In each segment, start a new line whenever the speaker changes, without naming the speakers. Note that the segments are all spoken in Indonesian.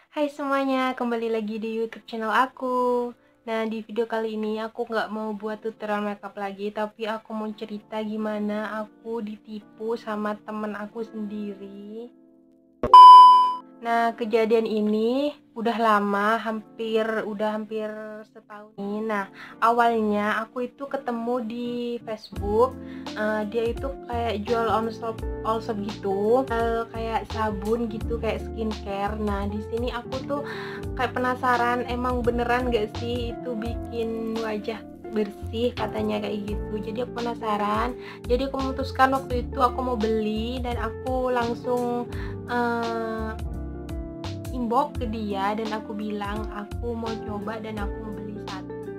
Hai semuanya, kembali lagi di YouTube channel aku. Nah, di video kali ini aku nggak mau buat tutorial makeup lagi, tapi aku mau cerita gimana aku ditipu sama temen aku sendiri. Nah, kejadian ini udah lama, udah hampir setahun ini. Nah, awalnya aku itu ketemu di Facebook. Dia itu kayak jual all shop gitu, kayak sabun gitu, kayak skincare. Nah, di sini aku tuh kayak penasaran, emang beneran gak sih itu bikin wajah bersih, katanya kayak gitu. Jadi aku penasaran, jadi aku memutuskan waktu itu aku mau beli, dan aku langsung inbox ke dia dan aku bilang aku mau coba dan aku mau beli satu.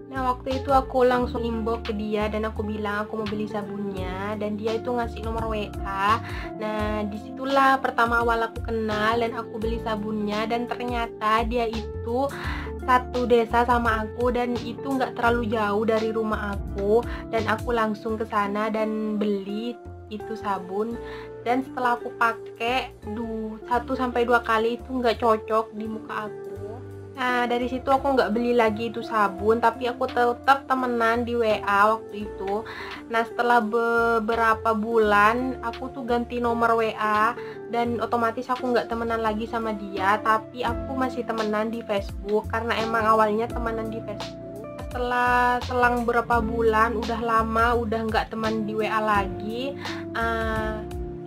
Nah, waktu itu aku langsung inbox ke dia dan aku bilang aku mau beli sabunnya, dan dia itu ngasih nomor WA. Nah, disitulah pertama awal aku kenal dan aku beli sabunnya, dan ternyata dia itu satu desa sama aku dan itu nggak terlalu jauh dari rumah aku, dan aku langsung ke sana dan beli itu sabun. Dan setelah aku pakai 1 sampai 2 kali itu nggak cocok di muka aku. Nah, dari situ aku nggak beli lagi itu sabun, tapi aku tetap temenan di WA waktu itu. Nah, setelah beberapa bulan aku tuh ganti nomor WA, dan otomatis aku nggak temenan lagi sama dia, tapi aku masih temenan di Facebook karena emang awalnya temenan di Facebook. Setelah selang berapa bulan, udah lama udah nggak teman di WA lagi,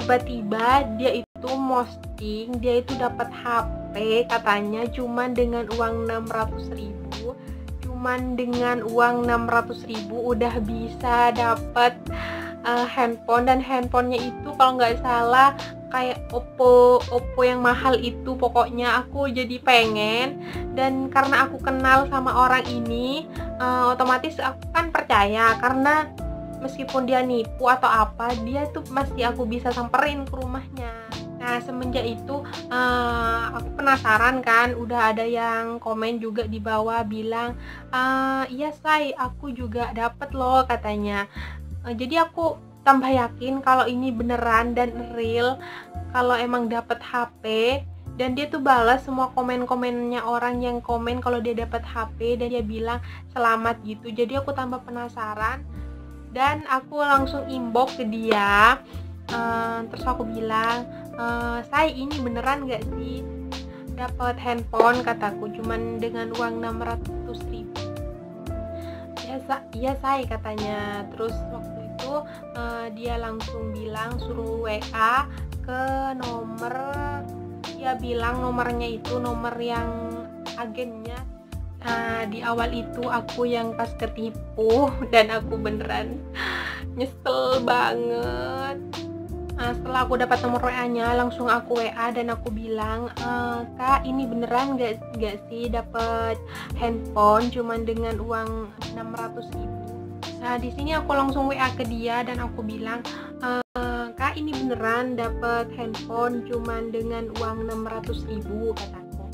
tiba-tiba dia itu posting dia itu dapat HP, katanya cuman dengan uang 600.000. Cuman dengan uang 600.000 udah bisa dapat handphone, dan handphonenya itu kalau nggak salah kayak Oppo yang mahal itu. Pokoknya aku jadi pengen, dan karena aku kenal sama orang ini, otomatis aku kan percaya, karena meskipun dia nipu atau apa, dia tuh masih aku bisa samperin ke rumahnya. Nah, semenjak itu aku penasaran kan, udah ada yang komen juga di bawah bilang, iya say, aku juga dapet loh, katanya. Jadi aku tambah yakin kalau ini beneran dan real, kalau emang dapet HP. Dan dia tuh balas semua komen-komennya orang yang komen kalau dia dapat HP, dan dia bilang selamat gitu. Jadi aku tambah penasaran dan aku langsung inbox ke dia. Terus aku bilang, say, ini beneran gak sih dapat handphone, kataku, cuman dengan uang 600.000. Iya say, katanya. Terus waktu itu dia langsung bilang suruh WA ke nomor, dia bilang nomornya itu nomor yang agennya. Nah, di awal itu aku yang pas ketipu dan aku beneran nyesel banget. Nah, setelah aku dapat nomor WA-nya, langsung aku WA dan aku bilang, Kak, ini beneran gak sih dapat handphone cuman dengan uang 600.000. Nah, di sini aku langsung WA ke dia dan aku bilang, Kak, ini beneran dapat handphone cuman dengan uang 600.000, kataku.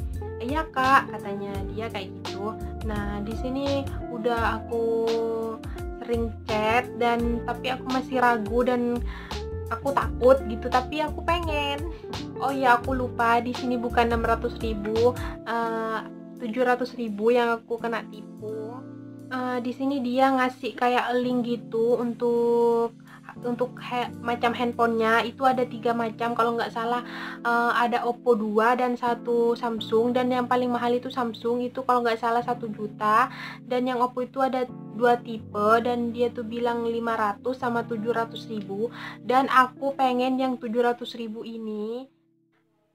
Iya Kak, katanya dia kayak gitu. Nah, di sini udah aku sering chat, dan tapi aku masih ragu dan aku takut gitu, tapi aku pengen. Oh ya, aku lupa, di sini bukan 600.000, 700.000 yang aku kena tipu. Di sini dia ngasih kayak link gitu untuk macam handphonenya itu ada 3 macam kalau nggak salah. Ada Oppo 2 dan satu Samsung, dan yang paling mahal itu Samsung, itu kalau nggak salah 1 juta, dan yang Oppo itu ada 2 tipe, dan dia tuh bilang 500 sama 700.000, dan aku pengen yang 700.000 ini.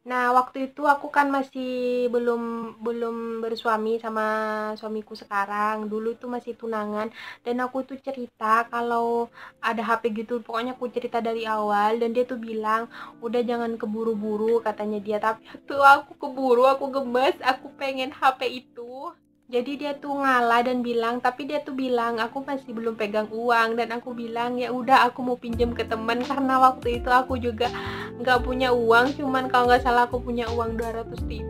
Nah, waktu itu aku kan masih belum belum bersuami sama suamiku sekarang. Dulu itu masih tunangan, dan aku tuh cerita kalau ada HP gitu. Pokoknya aku cerita dari awal, dan dia tuh bilang, "Udah jangan keburu-buru," katanya dia. Tapi tuh aku keburu, aku gemes, aku pengen HP itu. Jadi dia tuh ngalah dan bilang, tapi dia tuh bilang aku masih belum pegang uang, dan aku bilang ya udah aku mau pinjam ke teman, karena waktu itu aku juga nggak punya uang, cuman kalau nggak salah aku punya uang 200.000.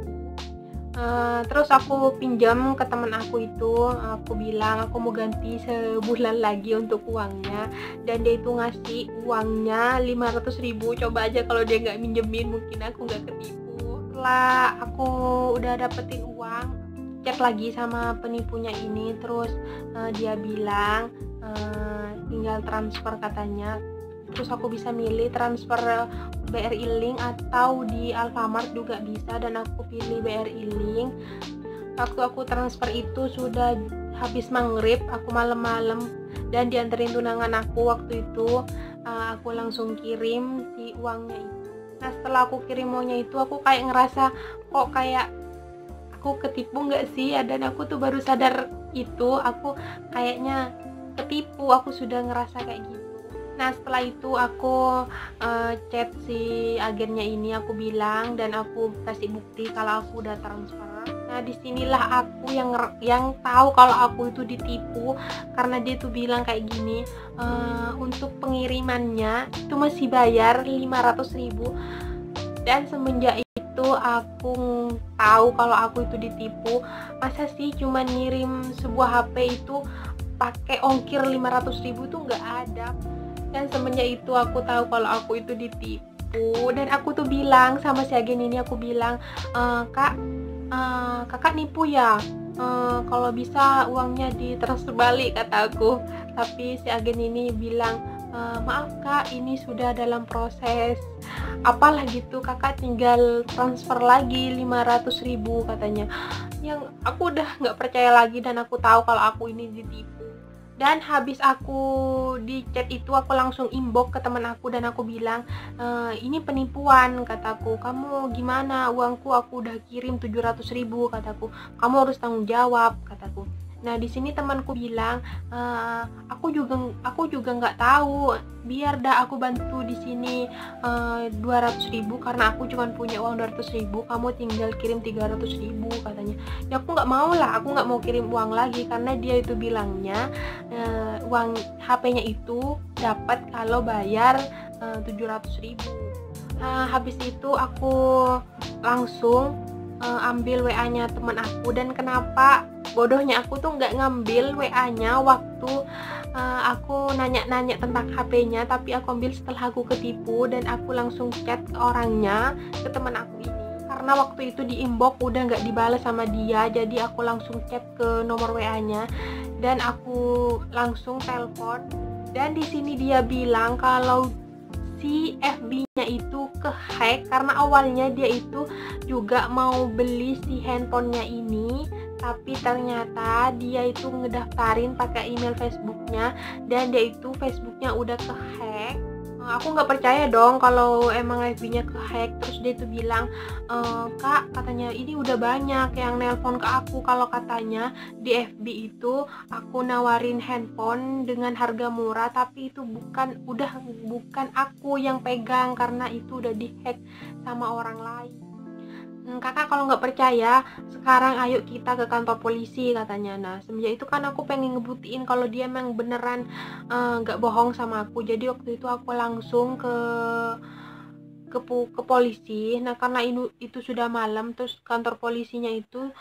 Terus aku pinjam ke teman aku itu, aku bilang aku mau ganti sebulan lagi untuk uangnya, dan dia itu ngasih uangnya 500.000. Coba aja kalau dia nggak minjemin, mungkin aku nggak ketipu. Setelah aku udah dapetin uang, chat lagi sama penipunya ini, terus dia bilang tinggal transfer katanya. Terus aku bisa milih transfer BRI Link atau di Alfamart juga bisa, dan aku pilih BRI Link. Waktu aku transfer itu sudah habis maghrib, aku malam-malam, dan dianterin tunangan aku waktu itu. Aku langsung kirim si uangnya itu. Nah, setelah aku kirim uangnya itu, aku kayak ngerasa kok kayak aku ketipu nggak sih ya, dan aku tuh baru sadar itu aku kayaknya ketipu, aku sudah ngerasa kayak gitu. Nah, setelah itu aku chat si agennya ini, aku bilang dan aku kasih bukti kalau aku udah transfer. Nah, disinilah aku yang tahu kalau aku itu ditipu, karena dia tuh bilang kayak gini, untuk pengirimannya itu masih bayar 500.000. Dan semenjak itu aku tahu kalau aku itu ditipu. Masa sih cuma ngirim sebuah HP itu pakai ongkir 500.000 tuh nggak ada. Dan semenjak itu aku tahu kalau aku itu ditipu, dan aku tuh bilang sama si agen ini, aku bilang, Kak, kakak nipu ya, kalau bisa uangnya ditransfer balik, kata aku. Tapi si agen ini bilang, maaf Kak, ini sudah dalam proses apalah gitu, kakak tinggal transfer lagi 500.000 katanya. Yang aku udah nggak percaya lagi, dan aku tahu kalau aku ini ditipu. Dan habis aku di chat itu, aku langsung inbox ke teman aku dan aku bilang, ini penipuan, kataku. Kamu gimana, uangku aku udah kirim 700.000, kataku. Kamu harus tanggung jawab, kataku. Nah, di sini temanku bilang, aku juga nggak tahu, biar dah aku bantu di sini 200.000, karena aku cuma punya uang 200.000, kamu tinggal kirim 300.000, katanya. Ya aku nggak mau lah, aku nggak mau kirim uang lagi, karena dia itu bilangnya uang HP-nya itu dapat kalau bayar 700.000. Habis itu aku langsung ambil WA-nya teman aku, dan kenapa bodohnya aku tuh nggak ngambil WA-nya waktu aku nanya-nanya tentang HP-nya, tapi aku ambil setelah aku ketipu, dan aku langsung chat ke orangnya, ke teman aku ini. Karena waktu itu di inbox udah nggak dibalas sama dia, jadi aku langsung chat ke nomor WA-nya dan aku langsung telepon. Dan di sini dia bilang kalau si FB-nya itu kehack, karena awalnya dia itu juga mau beli si handphonenya ini, tapi ternyata dia itu ngedaftarin pakai email Facebooknya, dan dia itu Facebooknya udah kehack. Aku nggak percaya dong kalau emang FB-nya kehack. Terus dia itu bilang, Kak, katanya ini udah banyak yang nelpon ke aku, kalau katanya di FB itu aku nawarin handphone dengan harga murah, tapi itu bukan aku yang pegang, karena itu udah dihack sama orang lain. Kakak kalau nggak percaya, sekarang ayo kita ke kantor polisi, katanya. Nah, semenjak itu kan aku pengen ngebuktiin kalau dia emang beneran nggak bohong sama aku. Jadi waktu itu aku langsung ke polisi. Nah, karena itu sudah malam, terus kantor polisinya itu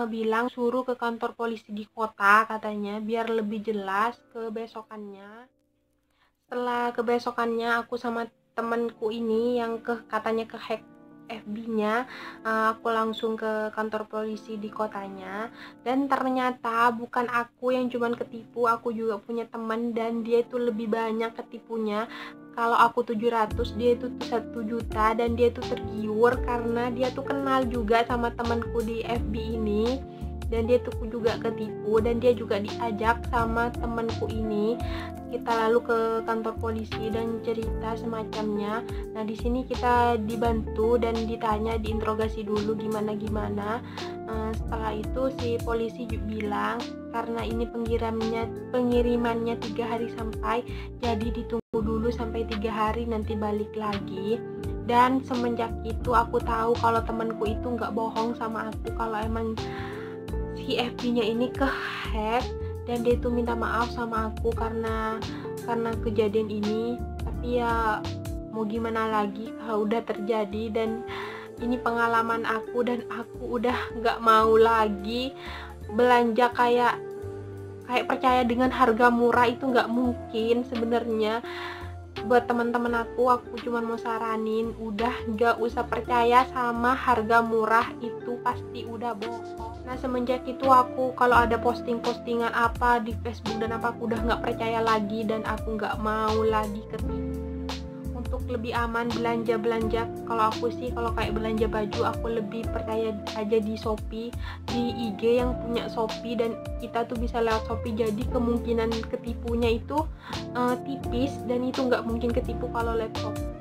bilang suruh ke kantor polisi di kota, katanya, biar lebih jelas kebesokannya. Setelah kebesokannya, aku sama temanku ini yang katanya kehack FB-nya, aku langsung ke kantor polisi di kotanya, dan ternyata bukan aku yang cuman ketipu, aku juga punya teman, dan dia itu lebih banyak ketipunya. Kalau aku 700, dia itu 1 juta, dan dia itu tergiur karena dia tuh kenal juga sama temanku di FB ini, dan dia tuh juga ketipu, dan dia juga diajak sama temanku ini. Kita lalu ke kantor polisi dan cerita semacamnya. Nah, di sini kita dibantu dan ditanya, diinterogasi dulu gimana. Setelah itu si polisi juga bilang karena ini pengirimannya 3 hari sampai, jadi ditunggu dulu sampai 3 hari, nanti balik lagi. Dan semenjak itu aku tahu kalau temanku itu nggak bohong sama aku, kalau emang si FB-nya ini kehack, dan dia itu minta maaf sama aku karena kejadian ini. Tapi ya mau gimana lagi, kalau udah terjadi, dan ini pengalaman aku, dan aku udah nggak mau lagi belanja kayak percaya dengan harga murah itu nggak mungkin sebenarnya. buat teman-teman aku cuma mau saranin, udah gak usah percaya sama harga murah itu pasti udah bohong. Nah semenjak itu aku kalau ada postingan apa di Facebook dan apa, aku udah gak percaya lagi dan aku gak mau lagi ketipu. Untuk lebih aman belanja kalau aku sih, kalau kayak belanja baju aku lebih percaya aja di Shopee, di IG yang punya Shopee, dan kita tuh bisa lewat Shopee, jadi kemungkinan ketipunya itu tipis, dan itu nggak mungkin ketipu kalau lewat Shopee.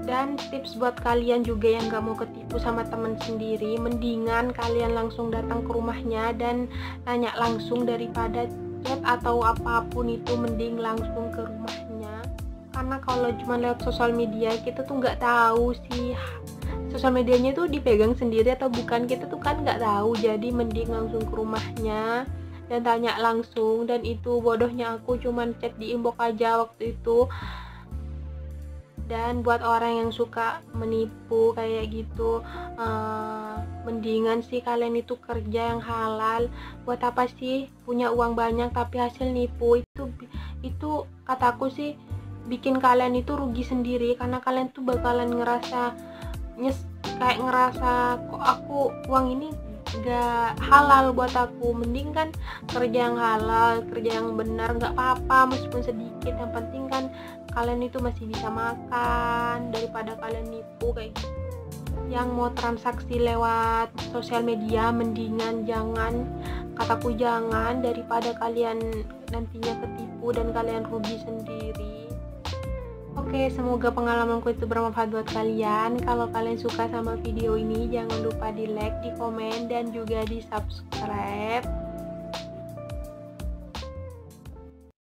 Dan tips buat kalian juga yang nggak mau ketipu sama temen sendiri, mendingan kalian langsung datang ke rumahnya dan nanya langsung daripada chat atau apapun itu, mending langsung ke rumahnya. Karena kalau cuma lewat sosial media kita tuh nggak tahu sih sosial medianya tuh dipegang sendiri atau bukan, kita tuh kan nggak tahu. Jadi mending langsung ke rumahnya dan tanya langsung. Dan itu bodohnya aku cuman chat di inbox aja waktu itu. Dan buat orang yang suka menipu kayak gitu, mendingan sih kalian itu kerja yang halal. Buat apa sih punya uang banyak tapi hasil nipu? Itu kataku sih bikin kalian itu rugi sendiri, karena kalian tuh bakalan ngerasa kayak ngerasa kok aku uang ini gak halal buat aku. Mending kan kerja yang halal, kerja yang benar, gak apa-apa meskipun sedikit, yang penting kan kalian itu masih bisa makan, daripada kalian nipu kayak gitu. Yang mau transaksi lewat sosial media mendingan jangan, kataku jangan, daripada kalian nantinya ketipu dan kalian rugi sendiri. Oke, semoga pengalamanku itu bermanfaat buat kalian. Kalau kalian suka sama video ini, jangan lupa di like, di komen, dan juga di subscribe.